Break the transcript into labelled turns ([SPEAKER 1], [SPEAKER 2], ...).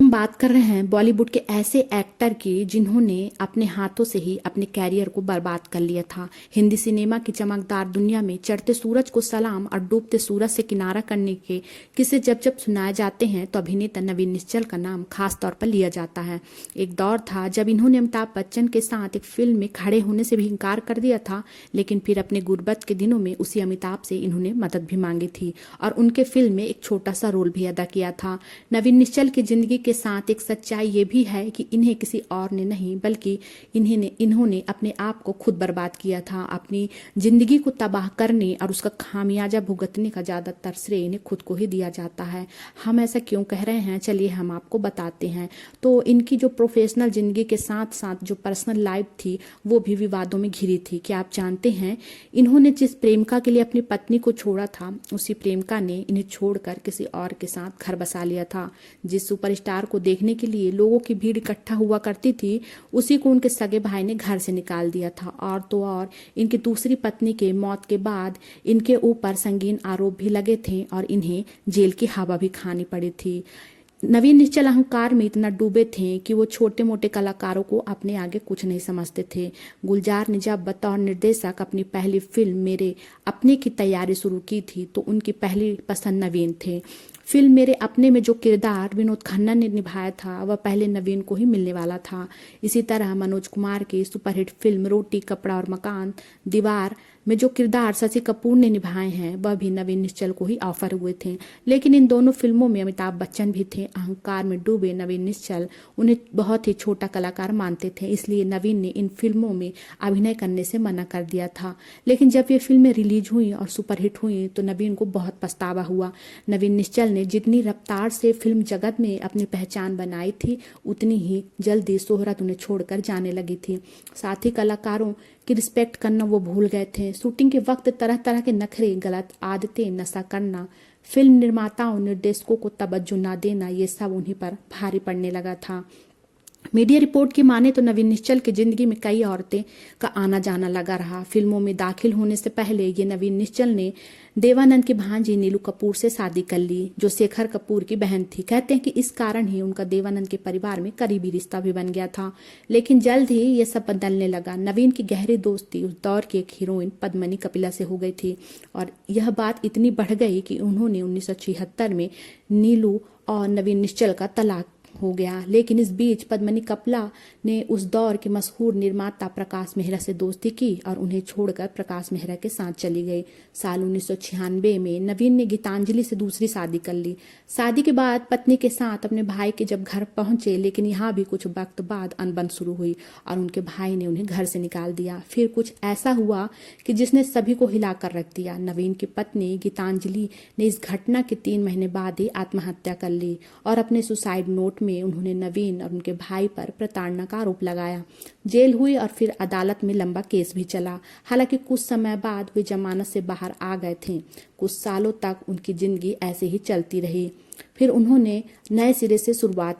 [SPEAKER 1] हम बात कर रहे हैं बॉलीवुड के ऐसे एक्टर की जिन्होंने अपने हाथों से ही अपने कैरियर को बर्बाद कर लिया था। हिंदी सिनेमा की चमकदार दुनिया में चढ़ते सूरज को सलाम और डूबते सूरज से किनारा करने के किस्से जब जब सुनाए जाते हैं तो अभिनेता नवीन निश्चल का नाम खास तौर पर लिया जाता है। एक दौर था जब इन्होंने अमिताभ बच्चन के साथ एक फिल्म में खड़े होने से भी इनकार कर दिया था, लेकिन फिर अपने गुर्बत के दिनों में उसी अमिताभ से इन्होंने मदद भी मांगी थी और उनके फिल्म में एक छोटा सा रोल भी अदा किया था। नवीन निश्चल की जिंदगी के साथ एक सच्चाई ये भी है कि इन्हें किसी और ने नहीं बल्कि इन्होंने अपने आप को खुद बर्बाद किया था। अपनी जिंदगी को तबाह करने और उसका खामियाजा भुगतने का ज्यादातर श्रेय इन्हें खुद को ही दिया जाता है। हम ऐसा क्यों कह रहे हैं, चलिए हम आपको बताते हैं। तो इनकी जो प्रोफेशनल जिंदगी के साथ साथ जो पर्सनल लाइफ थी वो भी विवादों में घिरी थी। क्या आप जानते हैं इन्होंने जिस प्रेमिका के लिए अपनी पत्नी को छोड़ा था उसी प्रेमिका ने इन्हें छोड़कर किसी और के साथ घर बसा लिया था। जिस सुपरस्टार को देखने के लिए लोगों की भीड़ इकट्ठा हुआ करती थी उसी को उनके सगे भाई ने घर से निकाल दिया था। और तो और इनकी दूसरी पत्नी के मौत के बाद इनके ऊपर संगीन आरोप भी लगे थे और इन्हें जेल की हवा भी खानी पड़ी थी। नवीन निश्चल अहंकार में इतना डूबे थे कि वो छोटे मोटे कलाकारों को अपने आगे कुछ नहीं समझते थे। गुलजार ने जब बतौर निर्देशक अपनी पहली फिल्म मेरे अपने की तैयारी शुरू की थी तो उनकी पहली पसंद नवीन थे। फिल्म मेरे अपने में जो किरदार विनोद खन्ना ने निभाया था वह पहले नवीन को ही मिलने वाला था। इसी तरह मनोज कुमार की सुपरहिट फिल्म रोटी कपड़ा और मकान दीवार में जो किरदार शशि कपूर ने निभाए हैं वह भी नवीन निश्चल को ही ऑफर हुए थे। लेकिन इन दोनों फिल्मों में अमिताभ बच्चन भी थे। अहंकार में डूबे नवीन निश्चल उन्हें बहुत ही छोटा कलाकार मानते थे, इसलिए नवीन ने इन फिल्मों में अभिनय करने से मना कर दिया था। लेकिन जब ये फिल्में रिलीज हुई और सुपरहिट हुई तो नवीन को बहुत पछतावा हुआ। नवीन निश्चल ने जितनी रफ्तार से फिल्म जगत में अपनी पहचान बनाई थी उतनी ही जल्दी शोहरत उन्हें छोड़कर जाने लगी थी। साथ ही कलाकारों की रिस्पेक्ट करना वो भूल गए थे। शूटिंग के वक्त तरह तरह के नखरे, गलत आदतें, नशा करना, फिल्म निर्माताओं निर्देशकों को तवज्जो न देना, ये सब उन्हीं पर भारी पड़ने लगा था। मीडिया रिपोर्ट की माने तो नवीन निश्चल की जिंदगी में कई औरतें का आना जाना लगा रहा। फिल्मों में दाखिल होने से पहले ये नवीन निश्चल ने देवानंद की भांजी नीलू कपूर से शादी कर ली जो शेखर कपूर की बहन थी। कहते हैं कि इस कारण ही उनका देवानंद के परिवार में करीबी रिश्ता भी बन गया था। लेकिन जल्द ही ये सब बदलने लगा। नवीन की गहरी दोस्ती उस दौर की एक हीरोइन पद्मनी कपिला से हो गई थी और यह बात इतनी बढ़ गई कि उन्होंने 1976 में नीलू और नवीन निश्चल का तलाक हो गया। लेकिन इस बीच पद्मनी कपिला ने उस दौर के मशहूर निर्माता प्रकाश मेहरा से दोस्ती की और उन्हें छोड़कर प्रकाश मेहरा के साथ चली गई। साल 1996 में नवीन ने गीतांजलि से दूसरी शादी कर ली। शादी के बाद पत्नी के साथ अपने भाई के जब घर पहुंचे, लेकिन यहाँ भी कुछ वक्त बाद अनबन शुरू हुई और उनके भाई ने उन्हें घर से निकाल दिया। फिर कुछ ऐसा हुआ कि जिसने सभी को हिलाकर रख दिया। नवीन की पत्नी गीतांजलि ने इस घटना के 3 महीने बाद ही आत्महत्या कर ली और अपने सुसाइड नोट में उन्होंने नवीन और उनके भाई पर प्रताड़ना का आरोप लगाया। जेल हुई और फिर अदालत में लंबा केस भी चला। हालांकि कुछ समय बाद वे जमानत से बाहर आ गए थे। कुछ सालों तक उनकी जिंदगी ऐसे ही चलती रही। फिर उन्होंने नए सिरे से शुरुआत